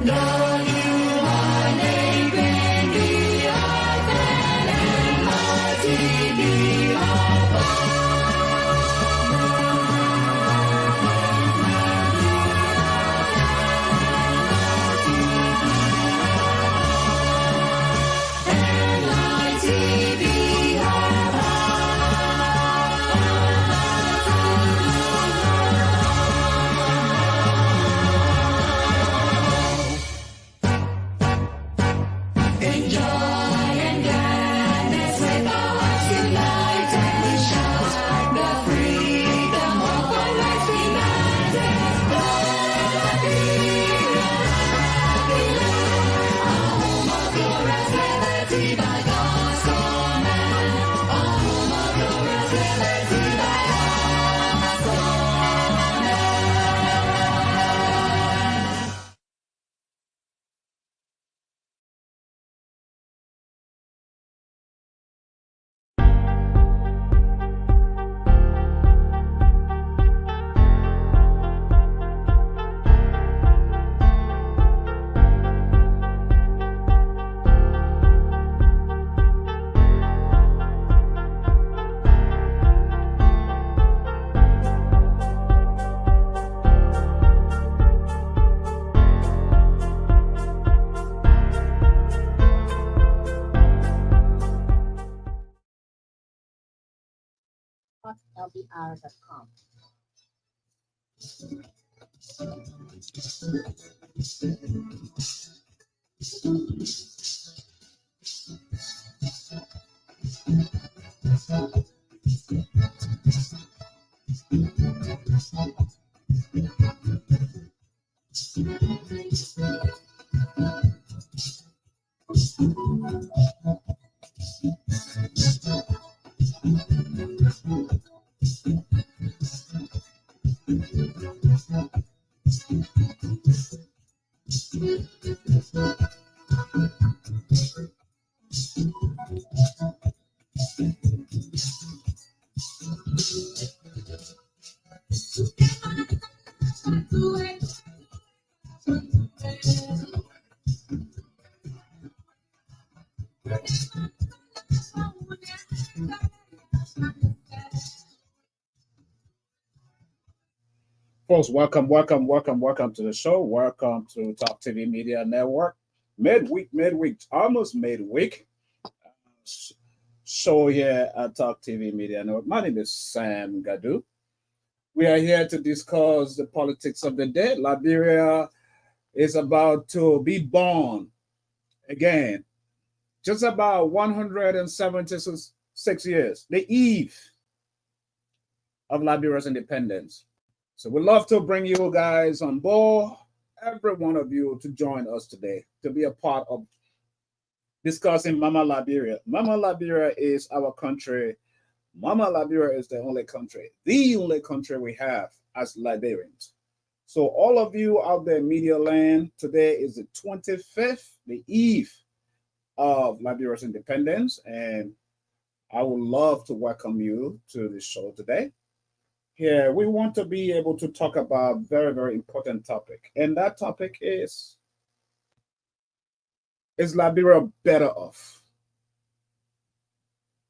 Lord, you are named great, the earth and mighty, the Liberia'S.com. Folks, welcome to the show. Welcome to Talk TV Media Network. Midweek, almost midweek. Show here at Talk TV Media Network. My name is Sam Gadu. We are here to discuss the politics of the day. Liberia is about to be born again. Just about 176 years, the eve of Liberia's independence. So we'd love to bring you guys on board, every one of you, to join us today, to be a part of discussing Mama Liberia. Mama Liberia is our country. Mama Liberia is the only country we have as Liberians. So all of you out there in media land, today is the 25th, the eve of Liberia's independence, and I would love to welcome you to the show today. Here, we want to be able to talk about a very, very important topic. And that topic is Liberia better off?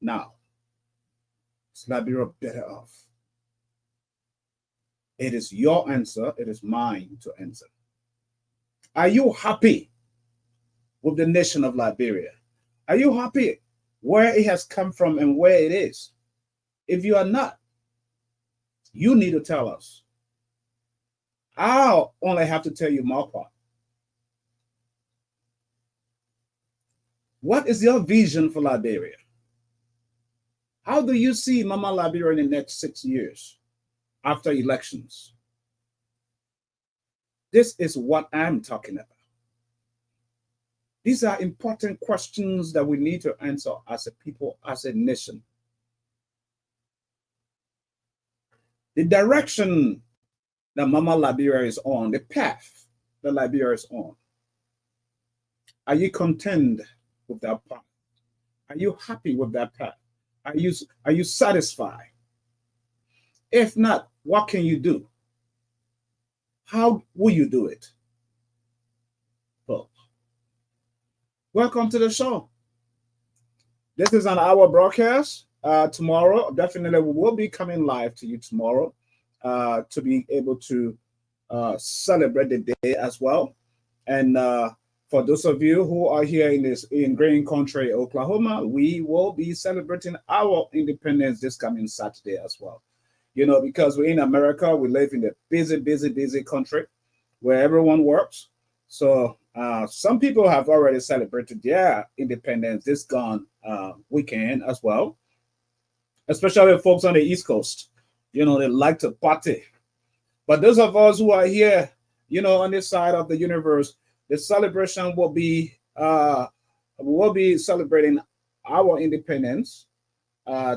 Now, is Liberia better off? It is your answer. It is mine to answer. Are you happy with the nation of Liberia? Are you happy where it has come from and where it is? If you are not, you need to tell us. I'll only have to tell you my part. What is your vision for Liberia? How do you see Mama Liberia in the next 6 years after elections? This is what I'm talking about. These are important questions that we need to answer as a people, as a nation. The direction that Mama Liberia is on, the path that Liberia is on. Are you content with that path? Are you happy with that path? Are you satisfied? If not, what can you do? How will you do it? Welcome to the show. This is an hour broadcast. Tomorrow, definitely, we will be coming live to you tomorrow to be able to celebrate the day as well. And for those of you who are here in Green Country, Oklahoma, we will be celebrating our independence this coming Saturday as well. You know, because we're in America, we live in a busy, busy, busy country where everyone works. So some people have already celebrated their independence this gone weekend as well, especially folks on the East Coast. You know, they like to party. But those of us who are here, you know, on this side of the universe, the celebration will be celebrating our independence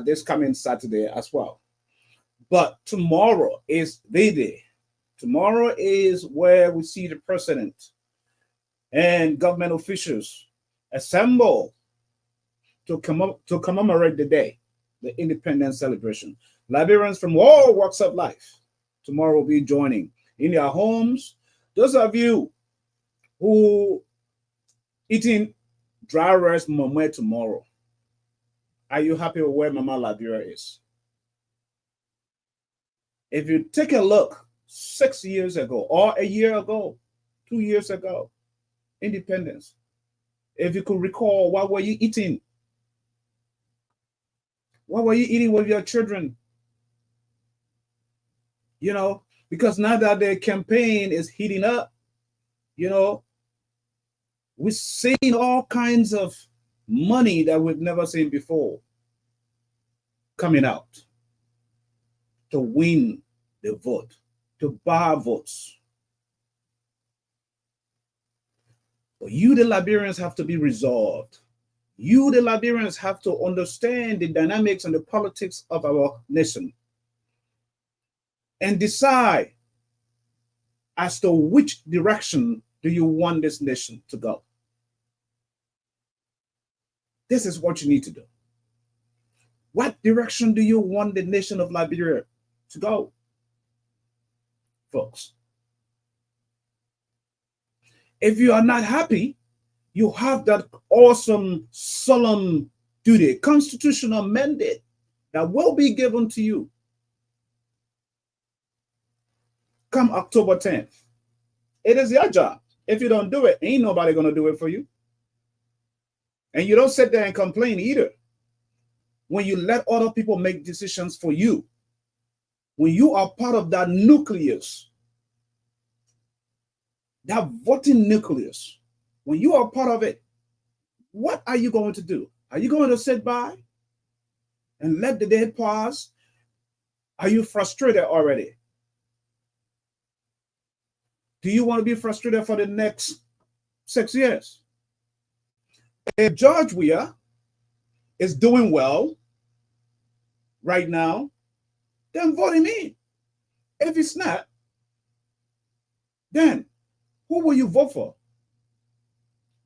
this coming Saturday as well. But tomorrow is the day. Tomorrow is where we see the president and government officials assemble to commemorate the day, the independence celebration. Liberians from all walks of life tomorrow will be joining in their homes. Those of you who eating dry rice mama tomorrow, are you happy with where Mama Liberia is? If you take a look 6 years ago or a year ago, 2 years ago, independence, if you could recall, what were you eating? What were you eating with your children? You know, because now that the campaign is heating up, you know, we're seeing all kinds of money that we've never seen before coming out to win the vote, to buy votes. But you, the Liberians, have to be resolved. You, the Liberians, have to understand the dynamics and the politics of our nation and decide as to which direction do you want this nation to go. This is what you need to do. What direction do you want the nation of Liberia to go, folks? If you are not happy, you have that awesome, solemn duty, constitutional mandate that will be given to you come October 10th. It is your job. If you don't do it, ain't nobody going to do it for you. And you don't sit there and complain either. When you let other people make decisions for you, when you are part of that nucleus, that voting nucleus, when you are part of it, what are you going to do? Are you going to sit by and let the day pass? Are you frustrated already? Do you want to be frustrated for the next 6 years? If George Weah is doing well right now, then vote him in. If it's not, then who will you vote for?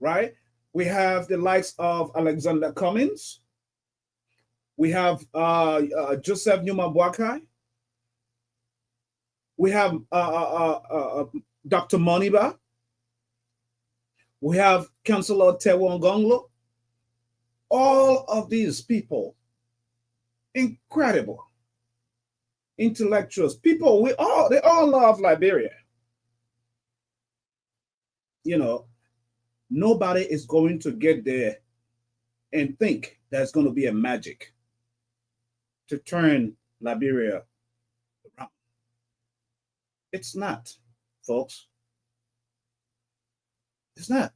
Right? We have the likes of Alexander Cummings. We have Joseph Numa Boakai. We have Dr. Moniba. We have Councillor Tewo Ngonglo. All of these people, incredible intellectuals, people, they all love Liberia. You know, nobody is going to get there and think there's going to be a magic to turn Liberia around. It's not, folks. It's not.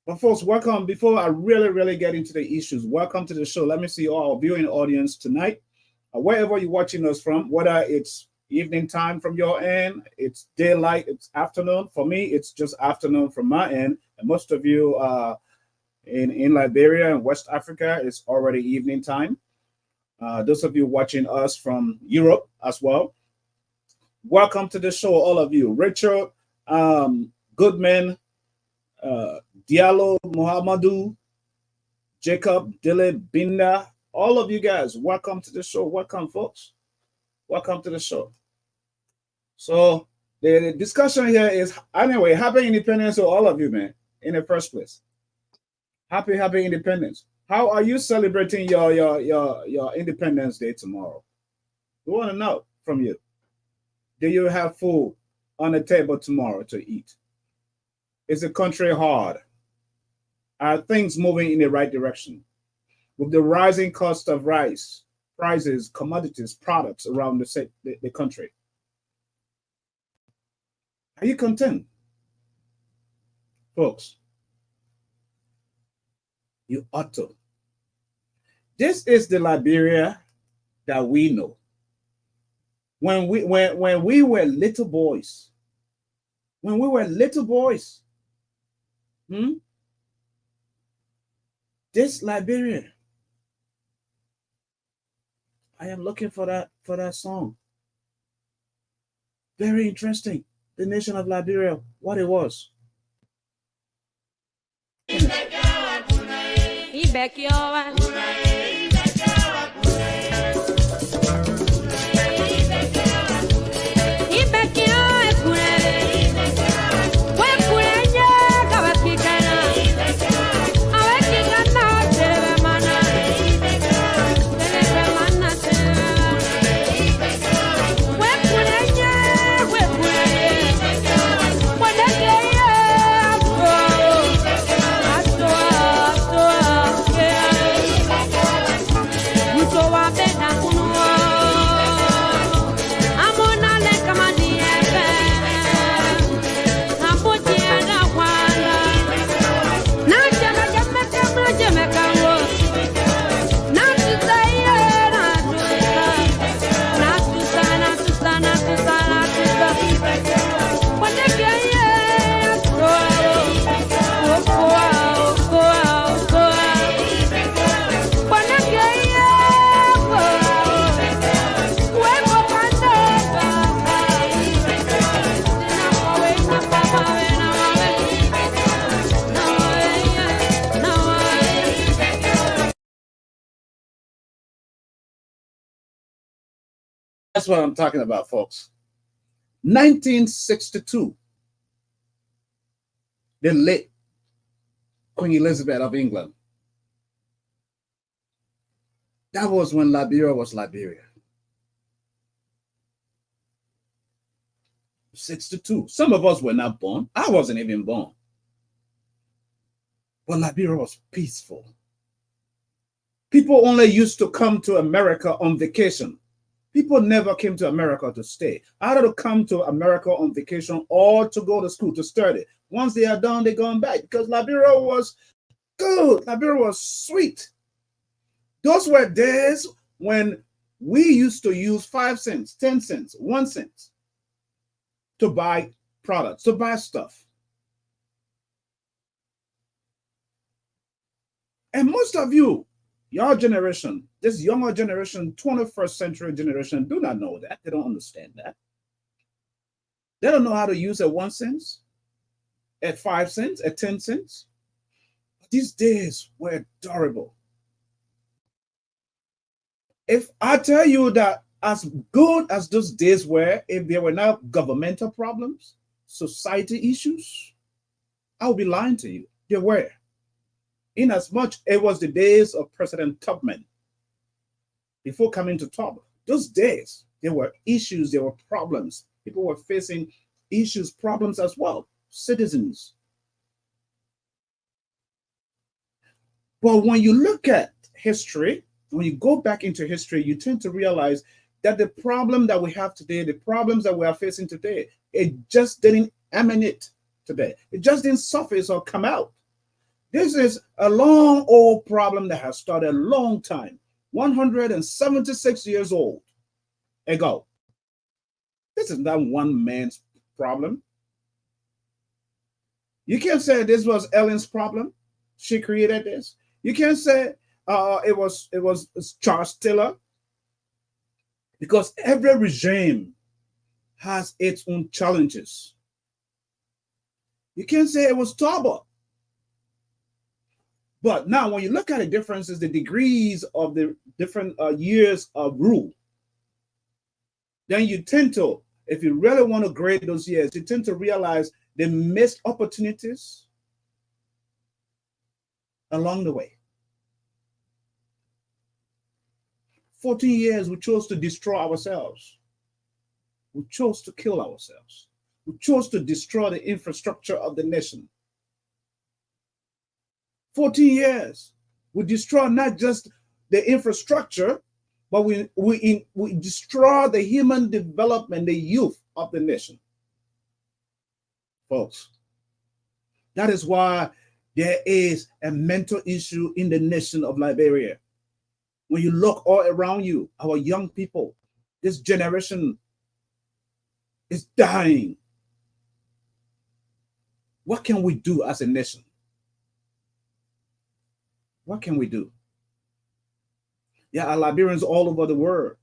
But folks, welcome. Before I really get into the issues, welcome to the show. Let me see our viewing audience tonight. Wherever you're watching us from, whether it's evening time from your end, it's daylight, it's afternoon. For me, it's just afternoon from my end. And most of you in Liberia and West Africa, it's already evening time. Those of you watching us from Europe as well, welcome to the show, all of you. Richard, Goodman, Diallo, Muhammadu, Jacob, Dile, Binda, all of you guys, welcome to the show. Welcome, folks. Welcome to the show. So the discussion here is, anyway, happy independence to all of you, man. in the first place? Happy independence. How are you celebrating your Independence Day tomorrow? We want to know from you. Do you have food on the table tomorrow to eat? Is the country hard? Are things moving in the right direction? With the rising cost of rice, prices, commodities, products around the country, are you content? Folks, you ought to. This is the Liberia that we know. When we were little boys, this Liberia, I am looking for that song. Very interesting. The nation of Liberia, what it was. That's what I'm talking about, folks. 1962, the late Queen Elizabeth of England. That was when Liberia was Liberia. 62. Some of us were not born. I wasn't even born. But Liberia was peaceful. People only used to come to America on vacation. People never came to America to stay. Either to come to America on vacation or to go to school to study. Once they are done, they're going back because Liberia was good. Liberia was sweet. Those were days when we used to use 5 cents, 10 cents, 1 cent to buy products, to buy stuff. And most of you, your generation, this younger generation, 21st century generation, do not know that. They don't understand that. They don't know how to use a 1 cent, at 5 cents, at 10 cents. These days were adorable. If I tell you that as good as those days were, if there were not governmental problems, society issues, I would be lying to you. There were. Inasmuch it was the days of President Tubman before coming to top. Those days, there were issues, there were problems. People were facing issues, problems as well, citizens. But when you look at history, when you go back into history, you tend to realize that the problem that we have today, the problems that we are facing today, it just didn't emanate today. It just didn't surface or come out. This is a long old problem that has started a long time, 176 years old ago. This is not one man's problem. You can't say this was Ellen's problem. She created this. You can't say it was Charles Taylor, because every regime has its own challenges. You can't say it was Talbot. But now when you look at the differences, the degrees of the different years of rule, then you tend to, if you really want to grade those years, you tend to realize they missed opportunities. along the way. 14 years we chose to destroy ourselves. We chose to kill ourselves. We chose to destroy the infrastructure of the nation. 14 years we destroy not just the infrastructure, but we destroy the human development, the youth of the nation. Folks, that is why there is a mental issue in the nation of Liberia. When you look all around you, our young people, this generation is dying. What can we do as a nation? What can we do? There are Liberians all over the world,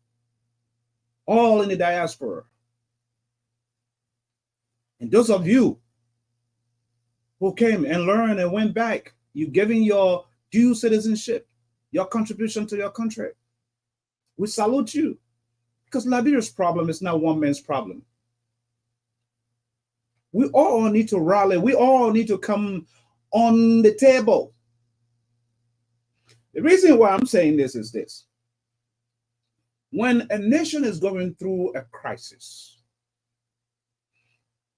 all in the diaspora. And those of you who came and learned and went back, you giving your due citizenship, your contribution to your country. We salute you, because Liberia's problem is not one man's problem. We all need to rally. We all need to come on the table. The reason why I'm saying this is this. When a nation is going through a crisis,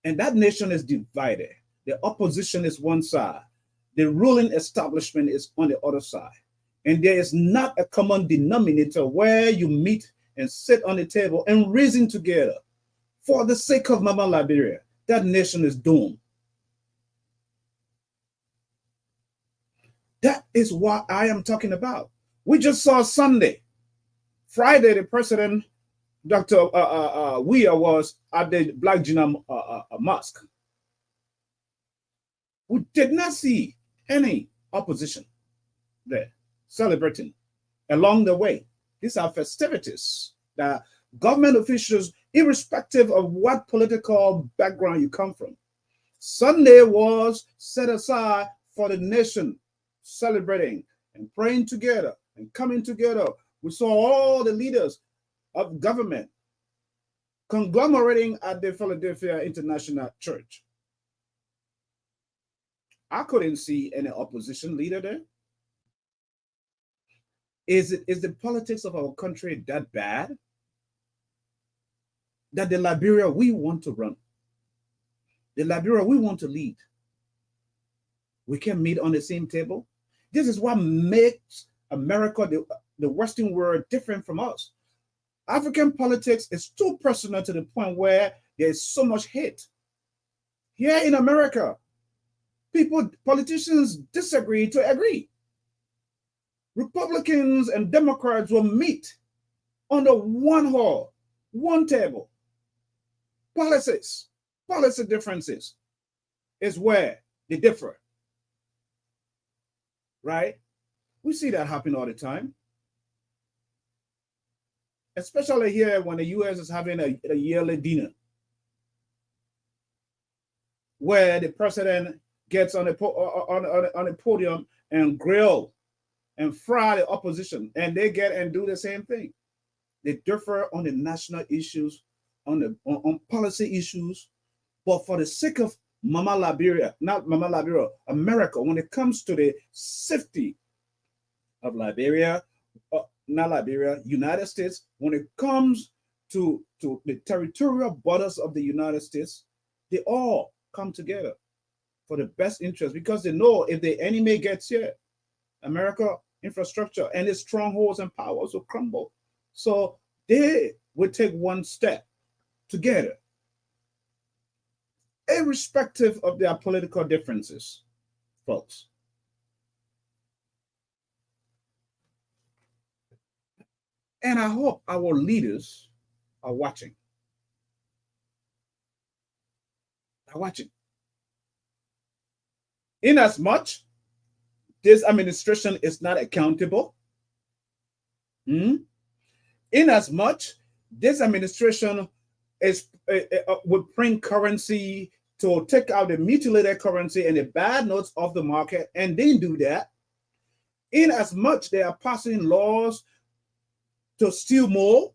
and that nation is divided, the opposition is one side, the ruling establishment is on the other side, and there is not a common denominator where you meet and sit on the table and reason together for the sake of Mama Liberia, that nation is doomed. That is what I am talking about. We just saw Sunday. Friday, the president, Dr. Weah, was at the Black Jinnah Mosque. We did not see any opposition there celebrating along the way. These are festivities that government officials, irrespective of what political background you come from, Sunday was set aside for the nation celebrating and praying together and coming together. We saw all the leaders of government conglomerating at the Philadelphia International Church. I couldn't see any opposition leader there. Is the politics of our country that bad? That the Liberia we want to run, the Liberia we want to lead, we can meet on the same table? This is what makes America, the Western world, different from us. African politics is too personal to the point where there is so much hate. Here in America, politicians disagree to agree. Republicans and Democrats will meet under one hall, one table. Policy differences is where they differ. Right? We see that happen all the time. Especially here when the US is having a yearly dinner where the president gets on a podium and grill and fry the opposition, and they get and do the same thing. They differ on the national issues, on policy issues, but for the sake of Mama Liberia, not Mama Liberia, America, when it comes to the safety of Liberia, not Liberia, United States, when it comes to the territorial borders of the United States, they all come together for the best interest, because they know if the enemy gets here, America infrastructure and its strongholds and powers will crumble. So they will take one step together, irrespective of their political differences, folks. And I hope our leaders are watching. Inasmuch this administration is not accountable, inasmuch this administration will print currency to take out the mutilated currency and the bad notes off the market, and they do that, inasmuch they are passing laws to steal more,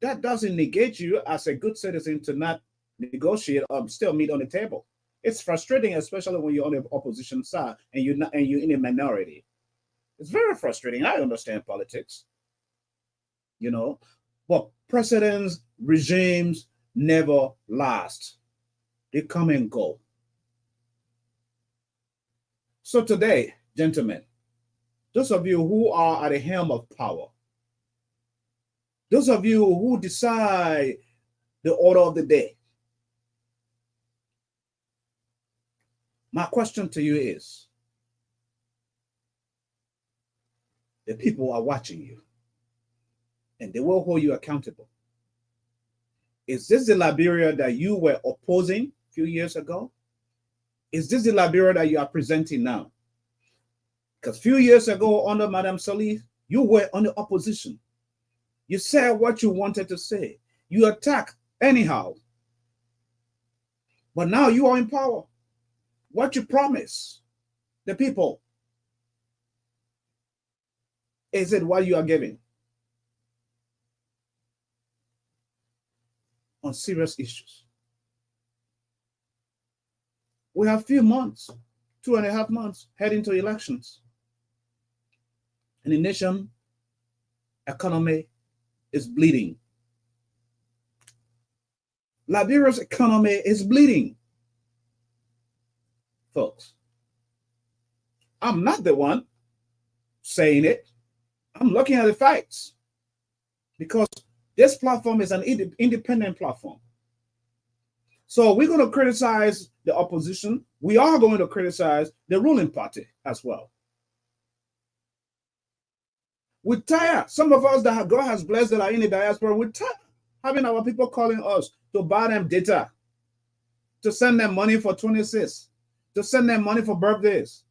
that doesn't negate you as a good citizen to not negotiate or still meet on the table. It's frustrating, especially when you're on the opposition side and you're in a minority. It's very frustrating. I understand politics, you know, but presidents, regimes never last. They come and go. So today, gentlemen, those of you who are at the helm of power, those of you who decide the order of the day, my question to you is, the people are watching you and they will hold you accountable. Is this the Liberia that you were opposing a few years ago? Is this the Liberia that you are presenting now? Because a few years ago, under Madam Salif, you were on the opposition. You said what you wanted to say. You attacked anyhow. But now you are in power. What you promise the people, is it what you are giving on serious issues? We have few months, 2.5 months, heading to elections. And the nation economy is bleeding. Liberia's economy is bleeding. Folks, I'm not the one saying it. I'm looking at the facts because this platform is an independent platform. So we're going to criticize the opposition. We are going to criticize the ruling party as well. We're tired. Some of us that God has blessed that are in the diaspora, we're tired having our people calling us to buy them data, to send them money for 26, to send them money for birthdays.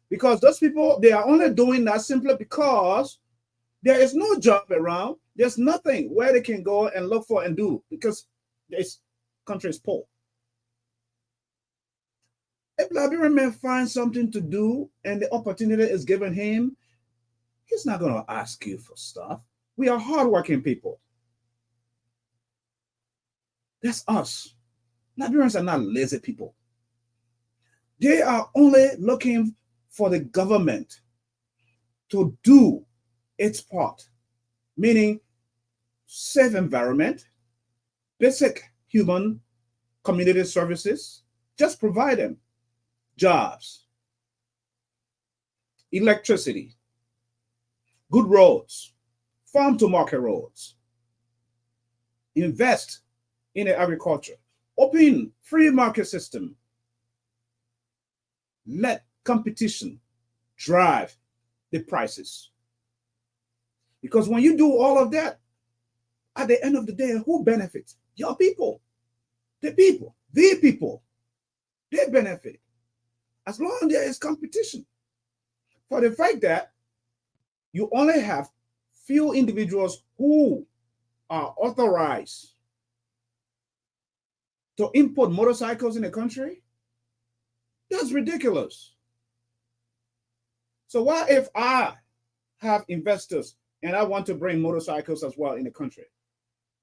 Because those people, they are only doing that simply because there is no job around. There's nothing where they can go and look for and do because this country is poor. If Liberian man finds something to do and the opportunity is given him, he's not going to ask you for stuff. We are hardworking people. That's us. Liberians are not lazy people. They are only looking for the government to do its part, meaning safe environment, basic human community services, just provide them jobs, electricity, good roads, farm to market roads, invest in agriculture, open free market system, let competition drive the prices. Because when you do all of that, at the end of the day, who benefits? Your people, the people, they benefit. As long as there is competition. For the fact that you only have few individuals who are authorized to import motorcycles in the country, that's ridiculous. So what if I have investors and I want to bring motorcycles as well in the country?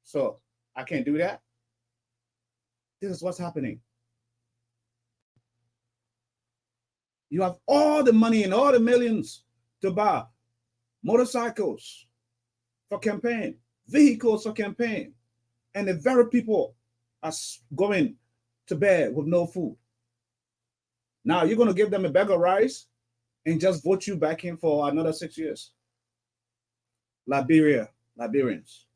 So I can't do that. This is what's happening. You have all the money and all the millions to buy motorcycles for campaign, vehicles for campaign, and the very people are going to bed with no food. Now you're going to give them a bag of rice and just vote you back in for another 6 years. Liberia, Liberians.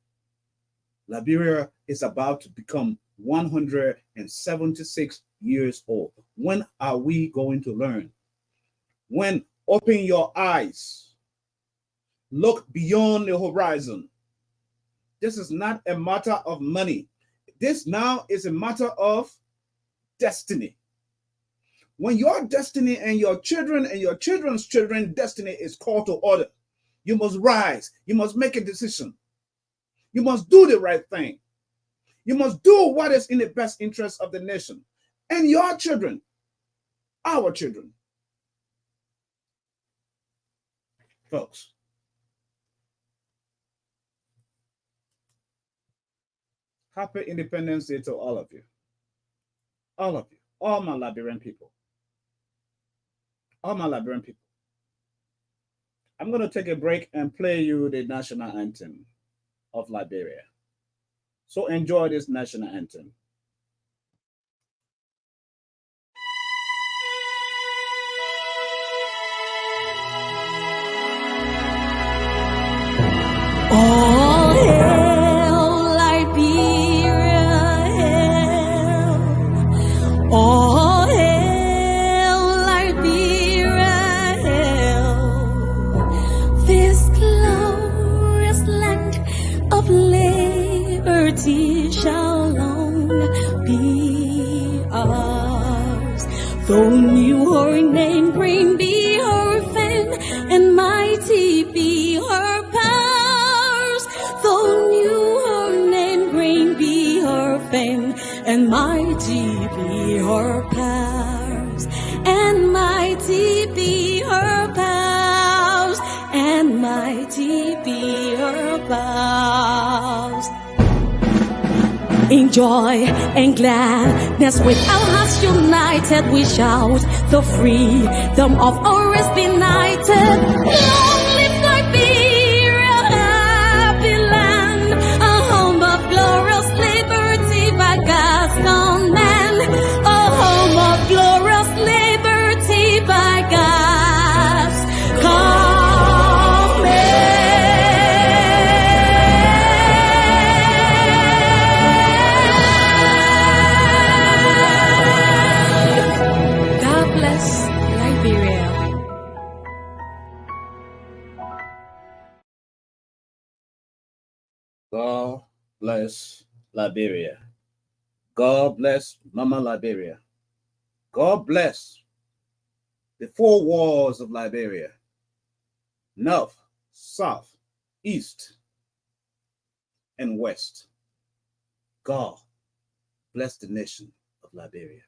Liberia is about to become 176 years old. When are we going to learn? When? Open your eyes. Look beyond the horizon. This is not a matter of money. This now is a matter of destiny. When your destiny and your children and your children's children's destiny is called to order, you must rise. You must make a decision. You must do the right thing. You must do what is in the best interest of the nation and your children, our children. Folks, happy Independence Day to all of you. All of you. all my Liberian people, all my Liberian people. I'm going to take a break and play you the national anthem of Liberia. So enjoy this national anthem. All hail Liberia, hail. All hail Liberia, hail. This glorious land of liberty shall long be ours. Though new her name, great be her fame, and mighty be her powers. Though new her name, great be her fame, and mighty be her powers, and mighty be her powers, and mighty be her powers. In joy and gladness, with our hearts united, we shout the freedom of our rest benighted. Long live Liberia, happy land, a home of glorious liberty by God's command, a home of glorious liberty by God's command. God bless Liberia. God bless Liberia. God bless Mama Liberia. God bless the four walls of Liberia: north, south, east, and west. God bless the nation of Liberia.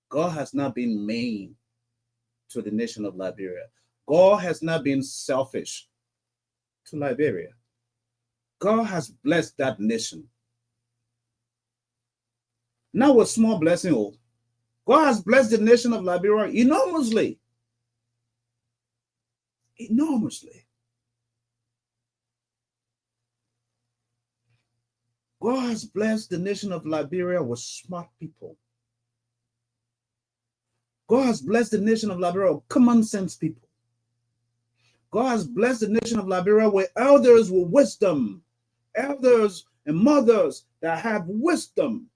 God has not been mean to the nation of Liberia. God has not been selfish to Liberia. God has blessed that nation. Now a small blessing, oh, God has blessed the nation of Liberia enormously. Enormously. God has blessed the nation of Liberia with smart people. God has blessed the nation of Liberia with common sense people. God has blessed the nation of Liberia with elders with wisdom, elders and mothers that have wisdom.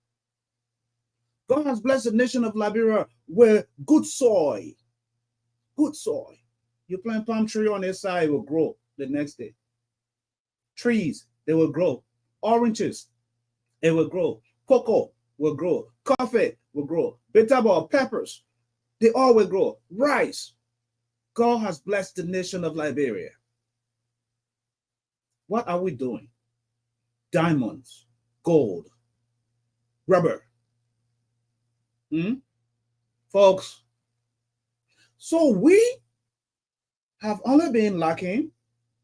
God has blessed the nation of Liberia with good soil. Good soil. You plant palm tree on this side, it will grow the next day. Trees, they will grow. Oranges, it will grow. Cocoa will grow. Coffee will grow. Bitter ball, peppers, they all will grow. Rice. God has blessed the nation of Liberia. What are we doing? Diamonds, gold, rubber. Folks, so we have only been lacking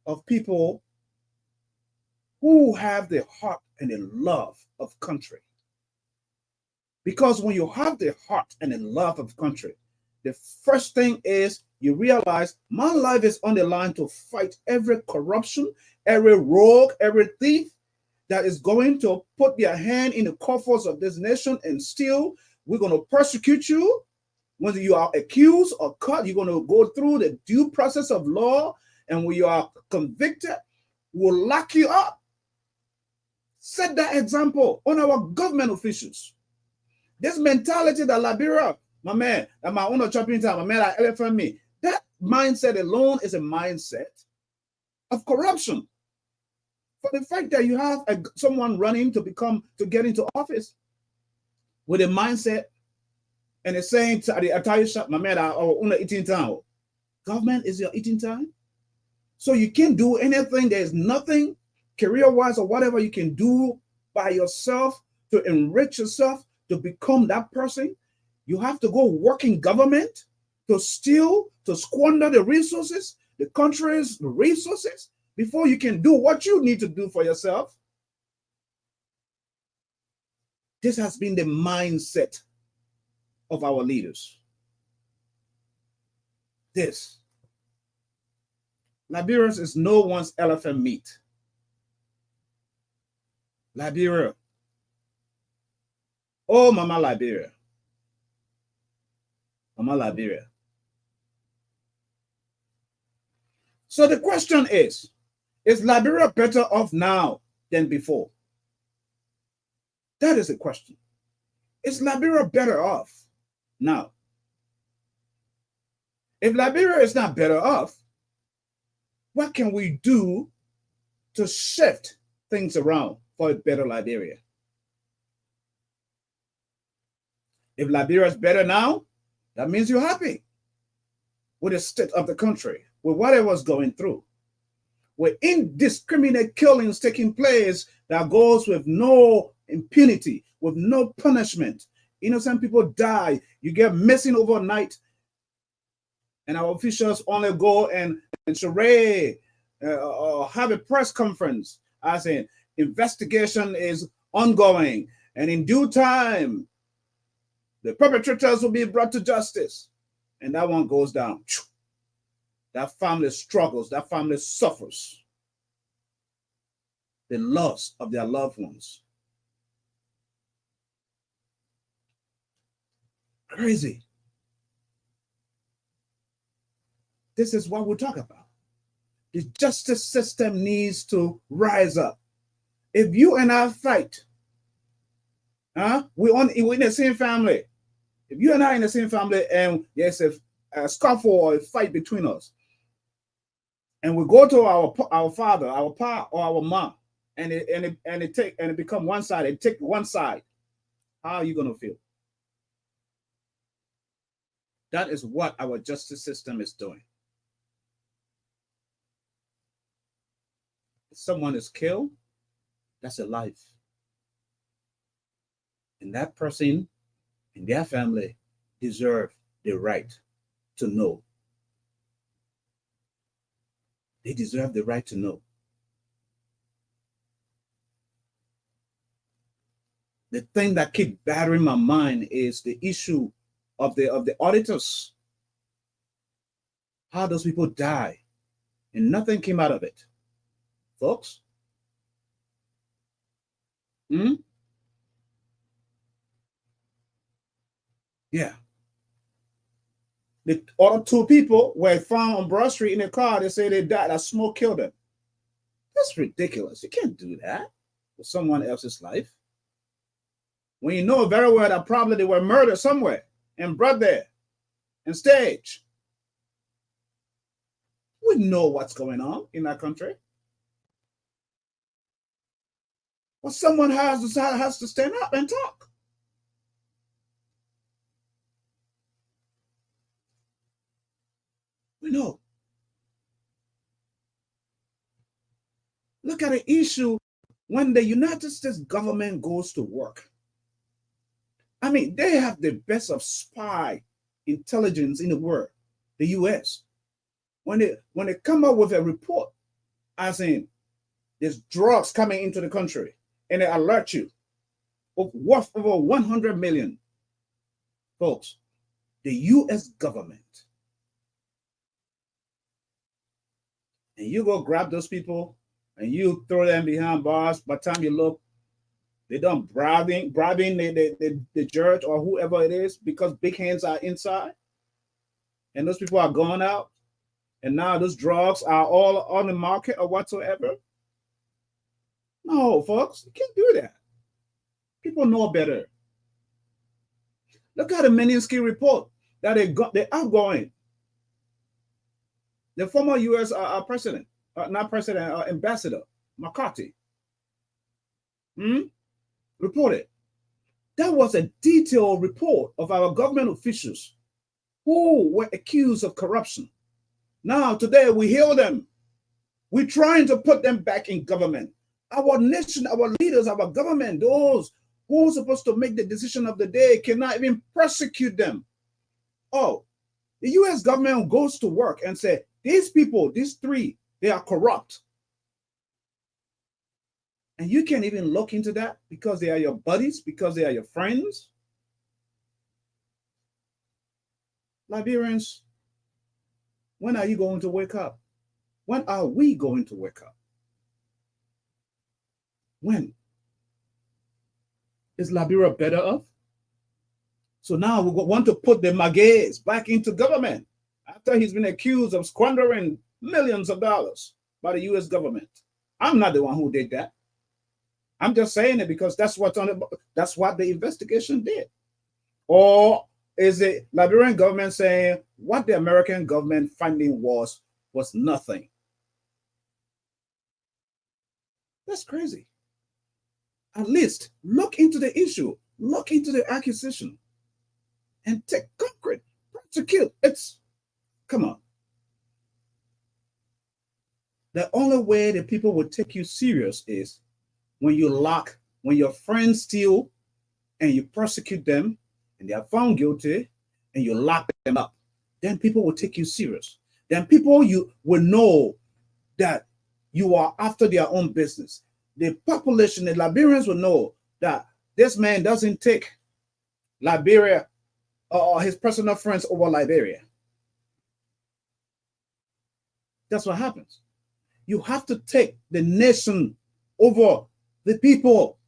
of people who have the heart and the love of country. Because when you have the heart and the love of country, the first thing is you realize my life is on the line to fight every corruption, every rogue, every thief that is going to put their hand in the coffers of this nation and steal. We're going to persecute you. When you are accused or caught, you're going to go through the due process of law. And when you are convicted, we'll lock you up. Set that example on our government officials. This mentality that Liberia, my man, that my owner chopping time, my man, that elephant me, that mindset alone is a mindset of corruption. For the fact that you have someone running to get into office with a mindset and it's saying to the entire shop, my man, una eating time. Government is your eating time. So you can't do anything. There's nothing career-wise or whatever you can do by yourself to enrich yourself, to become that person. You have to go work in government to steal, to squander the resources, the country's resources, before you can do what you need to do for yourself. This has been the mindset of our leaders. This. Liberia'S is no one's elephant meat. Liberia. Oh, Mama Liberia. Mama Liberia. So the question is Liberia better off now than before? That is the question. Is Liberia better off now? If Liberia is not better off, what can we do to shift things around for a better Liberia? If Liberia is better now, that means you're happy with the state of the country, with whatever's going through, with indiscriminate killings taking place that goes with no impunity, with no punishment. Innocent people die. You get missing overnight, and our officials only go and charade or have a press conference as an investigation is ongoing, and in due time, the perpetrators will be brought to justice. And that one goes down. That family struggles. That family suffers the loss of their loved ones. Crazy. This is what we talk about. The justice system needs to rise up. If you and I fight, we're in the same family. If you and I are in the same family and there's a scuffle or a fight between us, and we go to our father, our pa, or our mom, and it become one side, and take one side, how are you gonna feel? That is what our justice system is doing. If someone is killed, that's a life. And that person and their family deserve the right to know. They deserve the right to know. The thing that keeps battering my mind is the issue of the auditors. How those people die and nothing came out of it. Folks? Yeah. The other two people were found on Broad Street in a car. They say they died. That smoke killed them. That's ridiculous. You can't do that with someone else's life. When you know very well that probably they were murdered somewhere and brought there and staged. We know what's going on in that country. Well, someone has to stand up and talk. We know. Look at the issue when the United States government goes to work. I mean, they have the best of spy intelligence in the world, the US. When they come up with a report, as in there's drugs coming into the country, and they alert you of worth over 100 million. Folks, the US government, and you go grab those people and you throw them behind bars. By the time you look, they done bribing the judge or whoever it is because big hands are inside. And those people are gone out. And now those drugs are all on the market or whatsoever. No, folks, you can't do that. People know better. Look at the Meninsky report that they're outgoing. The former U.S. President, not president, Ambassador McCarthy, reported. That was a detailed report of our government officials who were accused of corruption. Now, today, we hear them. We're trying to put them back in government. Our nation, our leaders, our government, those who are supposed to make the decision of the day cannot even prosecute them. Oh, the U.S. government goes to work and say, these people, these three, they are corrupt. And you can't even look into that because they are your buddies, because they are your friends. Liberians, when are you going to wake up? When are we going to wake up? When? Is Liberia better off? So now we want to put the Magays back into government after he's been accused of squandering millions of dollars by the US government. I'm not the one who did that. I'm just saying it because that's what the investigation did. Or is the Liberian government saying what the American government finding was nothing? That's crazy. At least look into the issue, look into the accusation, and take concrete, prosecute. Come on. The only way the people will take you serious is when your friends steal and you prosecute them and they are found guilty and you lock them up. Then people will take you serious. Then people you will know that you are after their own business. The population, the Liberians will know that this man doesn't take Liberia or his personal friends over Liberia. That's what happens. You have to take the nation over the people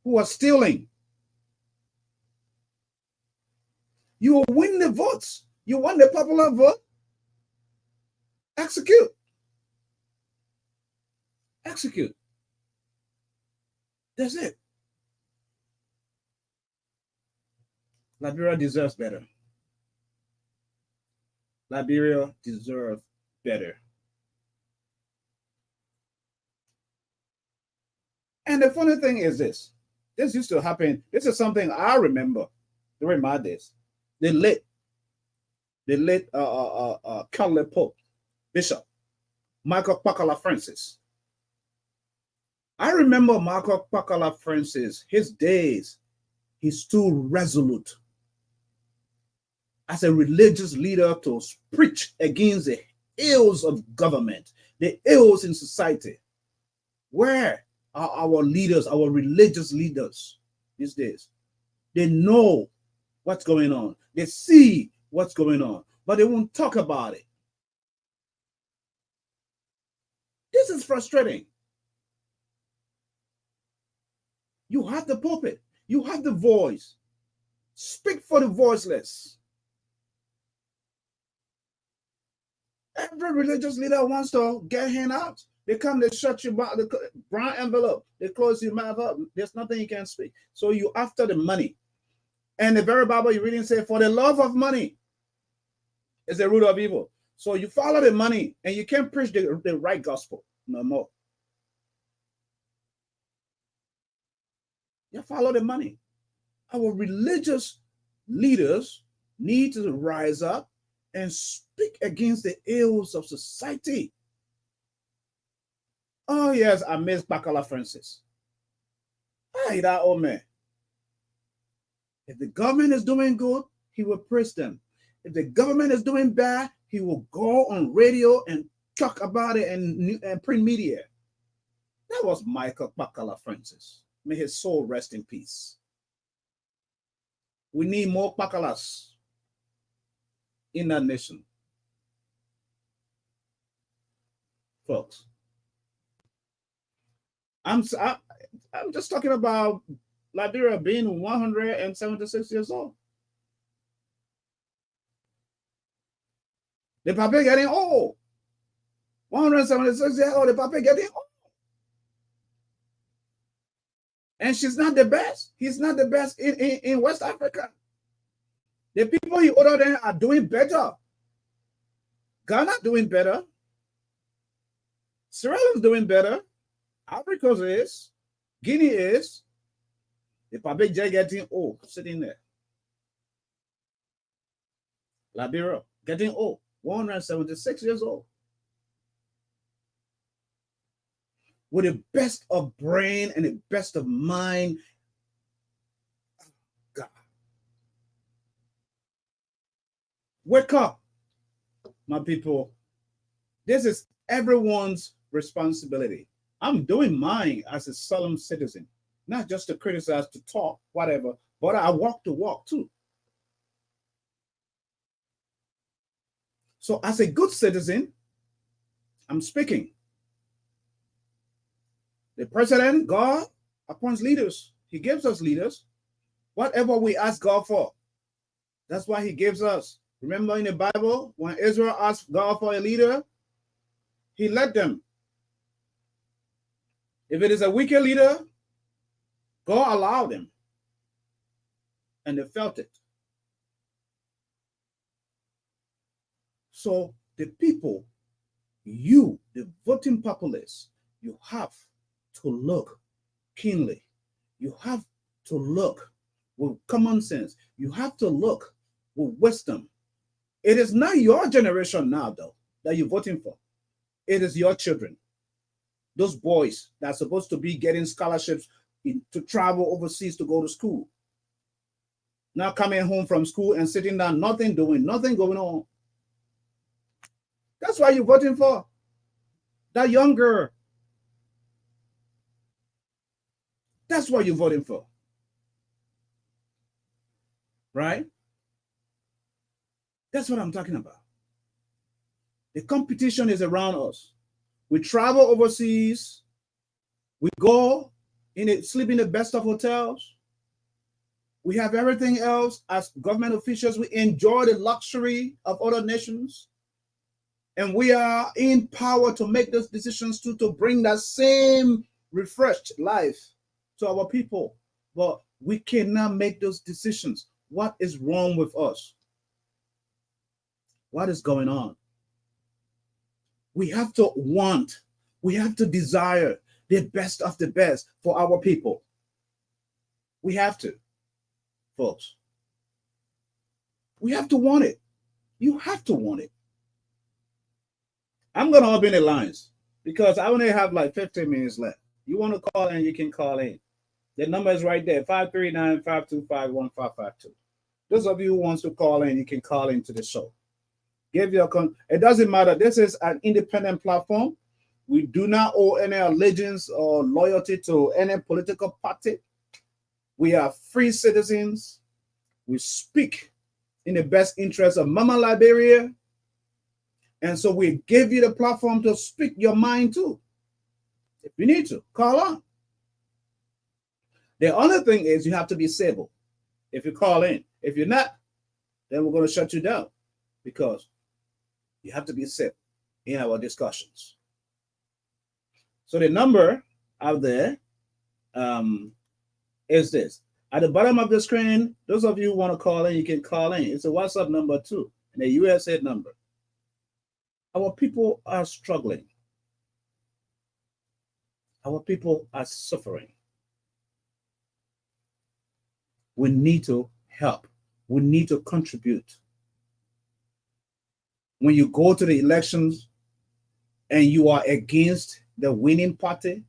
who are stealing. You will win the votes. You want the popular vote? Execute. Execute. That's it. Liberia deserves better. Liberia deserves better. And the funny thing is this used to happen. This is something I remember during my days. The late Catholic Pope, Bishop Michael Pakala Francis. I remember Michael Pakala Francis, his days, he stood resolute as a religious leader to preach against the ills of government, the ills in society. Where are our leaders, our religious leaders these days? They know what's going on. They see what's going on, but they won't talk about it. This is frustrating. You have the pulpit. You have the voice. Speak for the voiceless. Every religious leader wants to get handouts. They come, they shut you back, the brown envelope, they close your mouth up. There's nothing you can speak. So you after the money. And the very Bible you reading say, for the love of money is the root of evil. So you follow the money and you can't preach the right gospel no more. You follow the money. Our religious leaders need to rise up and speak against the ills of society. Oh, yes, I miss Pakala Francis. Hey, that old man. If the government is doing good, he will praise them. If the government is doing bad, he will go on radio and talk about it and print media. That was Michael Pakala Francis. May his soul rest in peace. We need more Pakalas in that nation. Folks, I'm just talking about Liberia being 176 years old. The papa getting old. 176 years old, the papa getting old. And she's not the best. He's not the best in West Africa. The people he older than are doing better. Ghana doing better. Sierra Leone's doing better. Africa is. Guinea is. The public just getting old, sitting there. Liberia getting old, 176 years old. With the best of brain and the best of mind. God. Wake up, my people. This is everyone's responsibility. I'm doing mine as a solemn citizen, not just to criticize, to talk, whatever, but I walk the walk too. So as a good citizen, I'm speaking. The president, God, appoints leaders. He gives us leaders. Whatever we ask God for, that's why he gives us. Remember in the Bible, when Israel asked God for a leader, he led them. If it is a wicked leader, God allowed them. And they felt it. So the people, you, the voting populace, you have to look keenly. You have to look with common sense. You have to look with wisdom. It is not your generation now, though, that you're voting for. It is your children. Those boys that are supposed to be getting scholarships to travel overseas to go to school. Now coming home from school and sitting down, nothing doing, nothing going on. That's why you're voting for that young girl. That's what you're voting for. Right? That's what I'm talking about. The competition is around us. We travel overseas. We go sleep in the best of hotels. We have everything else as government officials. We enjoy the luxury of other nations. And we are in power to make those decisions to bring that same refreshed life to our people. But we cannot make those decisions. What is wrong with us? What is going on? We have to want, we have to desire the best of the best for our people. We have to, folks. We have to want it. You have to want it. I'm going to open the lines because I only have like 15 minutes left. You want to call in, you can call in. The number is right there, 539-525-1552. Those of you who wants to call in, you can call into the show. Give your it doesn't matter. This is an independent platform. We do not owe any allegiance or loyalty to any political party. We are free citizens. We speak in the best interest of Mama Liberia. And so we give you the platform to speak your mind too. If you need to, call on. The other thing is you have to be civil if you call in. If you're not, then we're going to shut you down because you have to be civil in our discussions. So the number out there is this. At the bottom of the screen, those of you who want to call in, you can call in. It's a WhatsApp number too, and a USA number. Our people are struggling. Our people are suffering. We need to help. We need to contribute. When you go to the elections and you are against the winning party,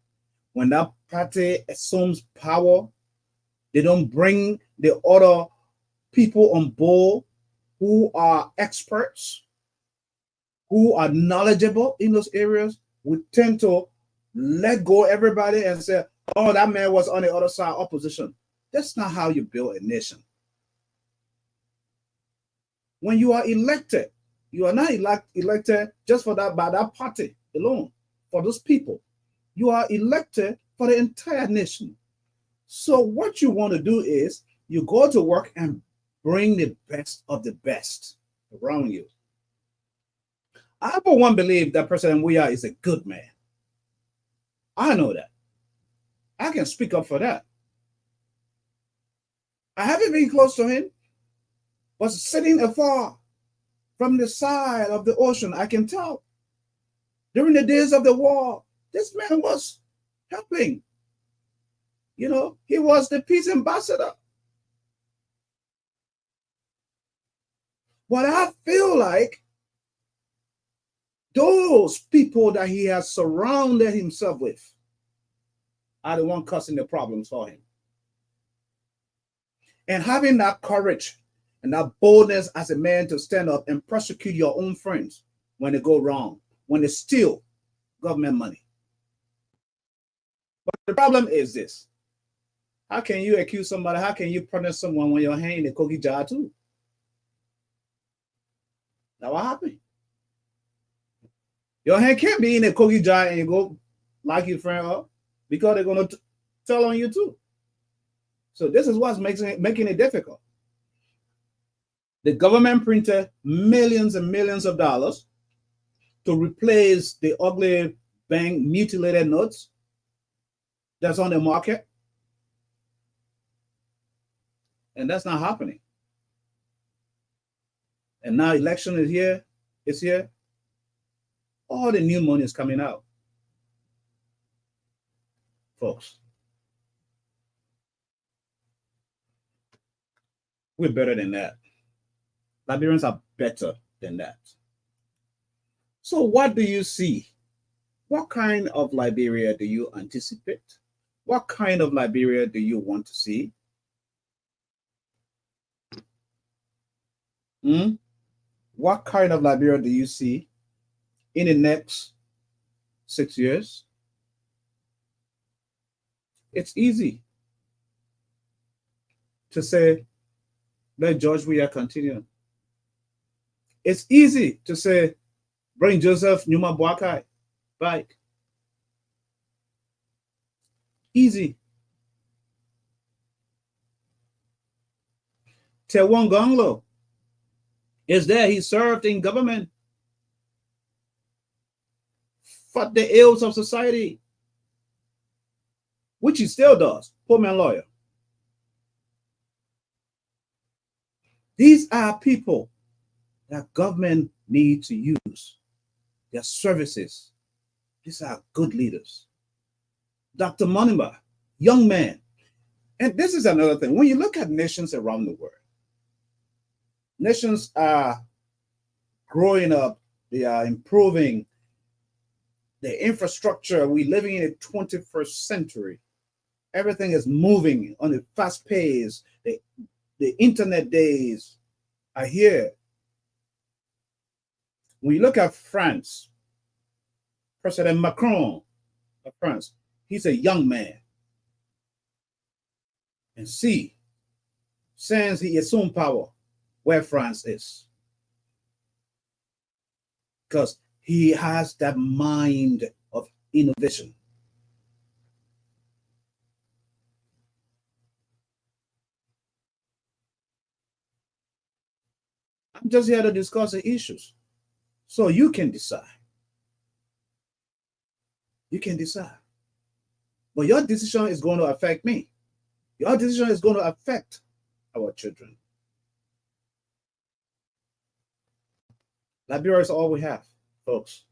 when that party assumes power, they don't bring the other people on board who are experts, who are knowledgeable in those areas. We tend to let go everybody and say, oh, that man was on the other side, opposition. That's not how you build a nation. When you are elected, you are not elected just for that by that party alone, for those people. You are elected for the entire nation. So what you want to do is you go to work and bring the best of the best around you. I, for one, believe that President Weah is a good man. I know that. I can speak up for that. I haven't been close to him, but sitting afar from the side of the ocean, I can tell. During the days of the war, this man was helping. You know, he was the peace ambassador. But I feel like those people that he has surrounded himself with are the one causing the problems for him. And having that courage and that boldness as a man to stand up and prosecute your own friends when they go wrong, when they steal government money. But the problem is this. How can you accuse somebody? How can you punish someone when you're hanging the cookie jar too? Now what happened? Your hand can't be in a cookie jar and you go lock your friend up because they're going to tell on you too. So this is what's making it difficult. The government printed millions and millions of dollars to replace the ugly bank mutilated notes that's on the market. And that's not happening. And now election is here. It's here. All the new money is coming out. Folks, we're better than that. Liberians are better than that. So what do you see? What kind of Liberia do you anticipate? What kind of Liberia do you want to see? What kind of Liberia do you see in the next 6 years? It's easy to say, let George Weah continue. It's easy to say, bring Joseph Numa Boakai back. Easy. Tewon Gonglo is there. He served in government, fought the ills of society, which he still does. Poor man lawyer. These are people that government need to use their services. These are good leaders. Dr. Monimba, young man. And this is another thing. When you look at nations around the world, nations are growing up. They are improving the infrastructure. We're living in the 21st century. Everything is moving on a fast pace. The internet days are here. When you look at France, President Macron of France, he's a young man. And see, since he assumed power, where France is. Because he has that mind of innovation. I'm just here to discuss the issues. So you can decide. You can decide. But your decision is going to affect me. Your decision is going to affect our children. Liberia is all we have, folks.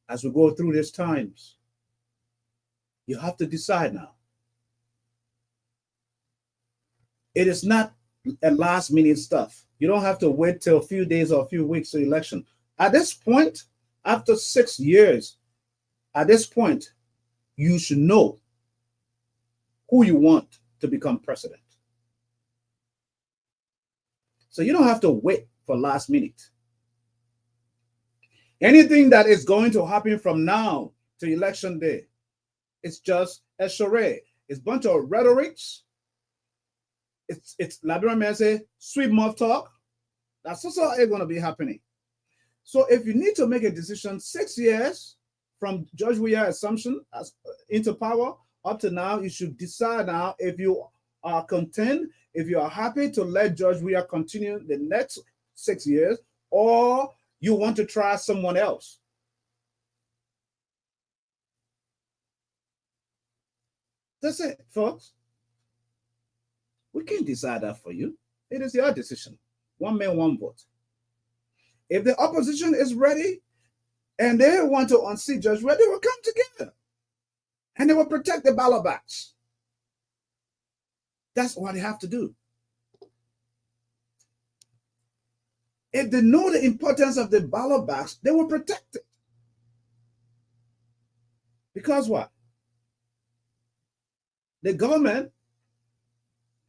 As we go through these times, you have to decide now. It is not a last minute stuff. You don't have to wait till a few days or a few weeks to election. At this point, after 6 years, at this point, you should know who you want to become president. So you don't have to wait for last minute. Anything that is going to happen from now to election day, it's just a charade. It's a bunch of rhetorics. It's Liberian men say, sweet mouth talk. That's also going to be happening. So if you need to make a decision 6 years from George Weah assumption into power up to now, you should decide now if you are content, if you are happy to let George Weah continue the next 6 years, or you want to try someone else. That's it, folks. We can't decide that for you. It is your decision. One man, one vote. If the opposition is ready and they want to unseat Judge Weah, they will come together and they will protect the ballot box. That's what they have to do. If they know the importance of the ballot box, they will protect it. Because what? The government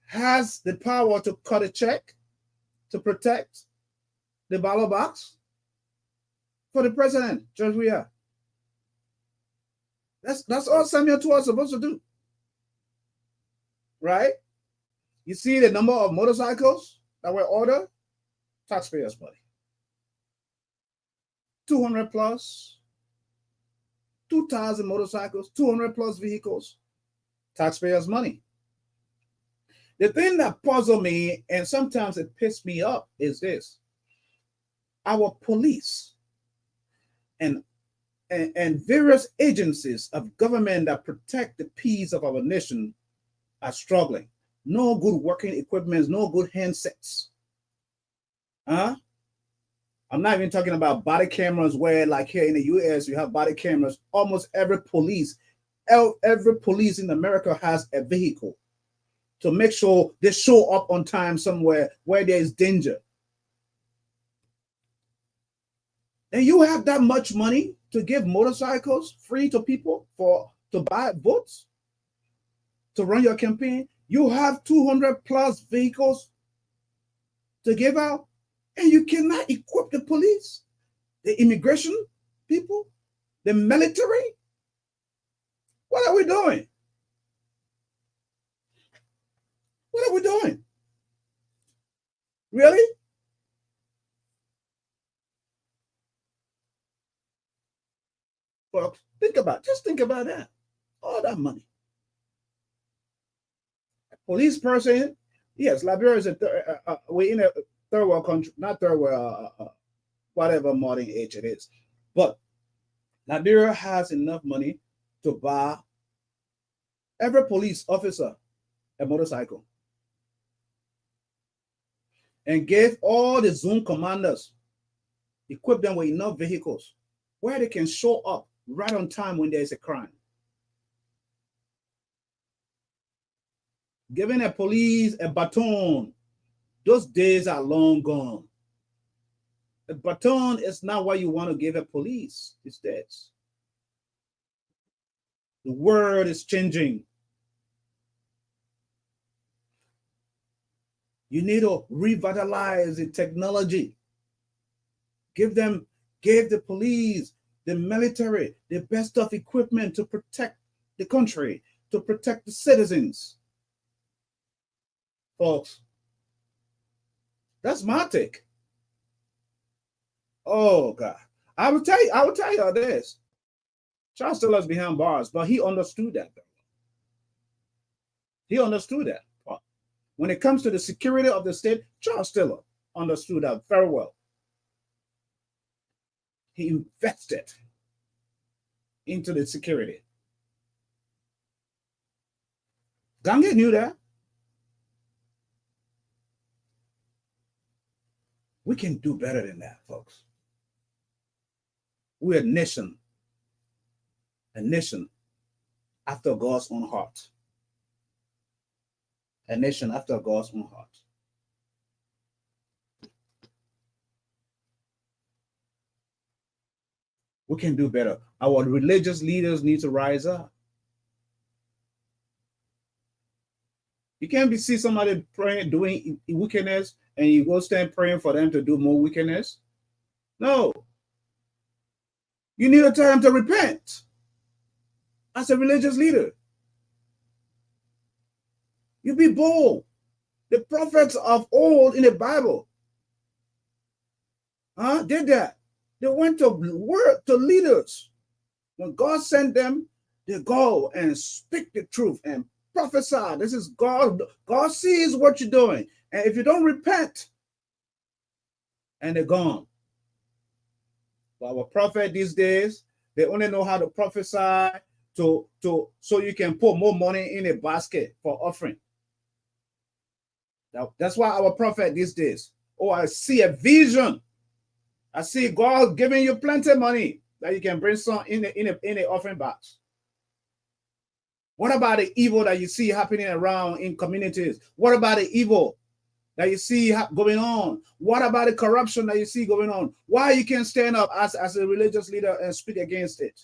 has the power to cut a check to protect the ballot box for the president, George Weah. That's all Samuel Tua is supposed to do. Right? You see the number of motorcycles that were ordered? Taxpayers' money. 200 plus 2,000 motorcycles, 200 plus vehicles, taxpayers' money. The thing that puzzles me, and sometimes it pisses me off, is this. Our police and, and various agencies of government that protect the peace of our nation are struggling. No good working equipment, no good handsets. Huh? I'm not even talking about body cameras where, like here in the US, you have body cameras. Almost every police in America has a vehicle to make sure they show up on time somewhere where there is danger. And you have that much money to give motorcycles free to people to buy votes, to run your campaign. You have 200 plus vehicles to give out, and you cannot equip the police, the immigration people, the military. What are we doing? What are we doing? Really? Folks, think about that. All that money. A police person, yes, Liberia is we're in a third world country, not third world, whatever modern age it is. But Liberia has enough money to buy every police officer a motorcycle and give all the zone commanders, equip them with enough vehicles where they can show up right on time when there's a crime. Giving a police a baton, those days are long gone. A baton is not what you want to give a police these days. The world is changing. You need to revitalize the technology. Give the police, the military, the best of equipment to protect the country, to protect the citizens. Folks, that's my take. Oh God. I will tell you this. Charles Taylor's behind bars, but he understood that. He understood that. When it comes to the security of the state, Charles Taylor understood that very well. He invested into the security. Gange knew that. We can do better than that, folks. We're a nation after God's own heart. A nation after God's own heart. We can do better. Our religious leaders need to rise up. You can't see somebody praying, doing wickedness, and you go stand praying for them to do more wickedness. No. You need a time to repent as a religious leader. You be bold. The prophets of old in the Bible did that. They went to word to leaders. When God sent them, they go and speak the truth and prophesy. This is God. God sees what you're doing. And if you don't repent, and they're gone. But our prophet these days, they only know how to prophesy so you can put more money in a basket for offering. Now, that's why our prophet these days, oh, I see a vision. I see God giving you plenty of money that you can bring some in the offering box. What about the evil that you see happening around in communities? What about the evil that you see going on? What about the corruption that you see going on? Why you can't stand up as a religious leader and speak against it?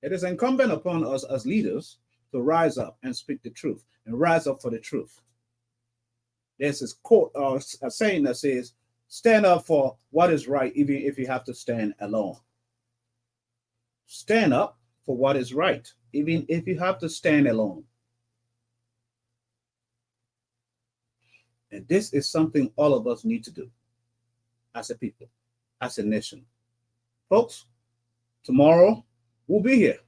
It is incumbent upon us as leaders to rise up and speak the truth and rise up for the truth. There's this quote or a saying that says, stand up for what is right, even if you have to stand alone. Stand up for what is right, even if you have to stand alone. And this is something all of us need to do as a people, as a nation. Folks, tomorrow we'll be here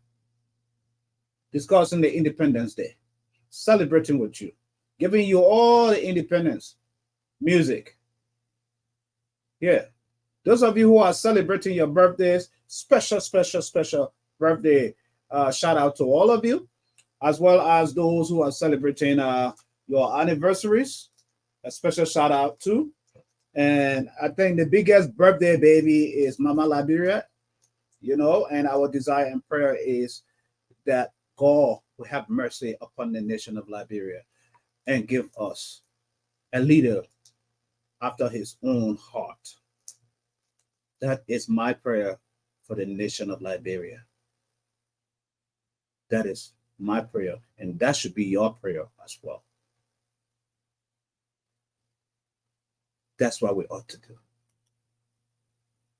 discussing the Independence Day, celebrating with you, giving you all the independence music. Yeah. Those of you who are celebrating your birthdays, special birthday shout out to all of you, as well as those who are celebrating your anniversaries. A special shout out to. And I think the biggest birthday baby is Mama Liberia, and our desire and prayer is that God will have mercy upon the nation of Liberia and give us a leader after his own heart. That is my prayer for the nation of Liberia. That is my prayer, and that should be your prayer as well. That's what we ought to do.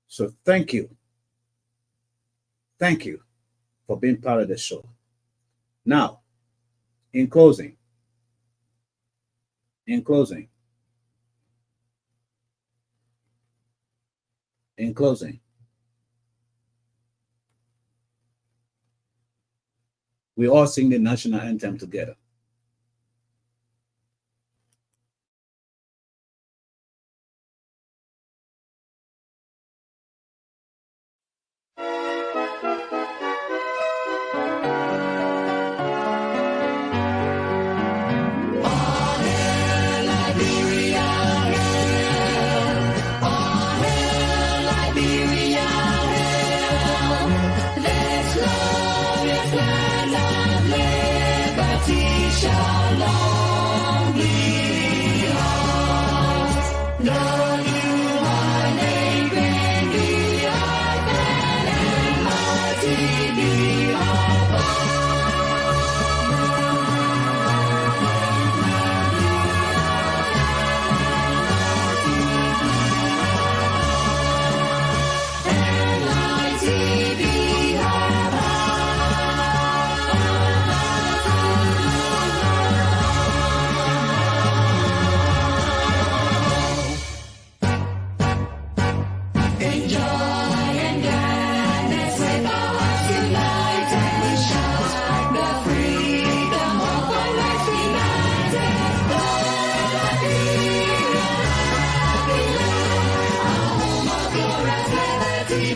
So thank you. Thank you for being part of the show. Now, in closing, we all sing the national anthem together.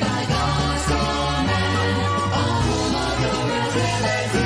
By God's command, a home of your liberty.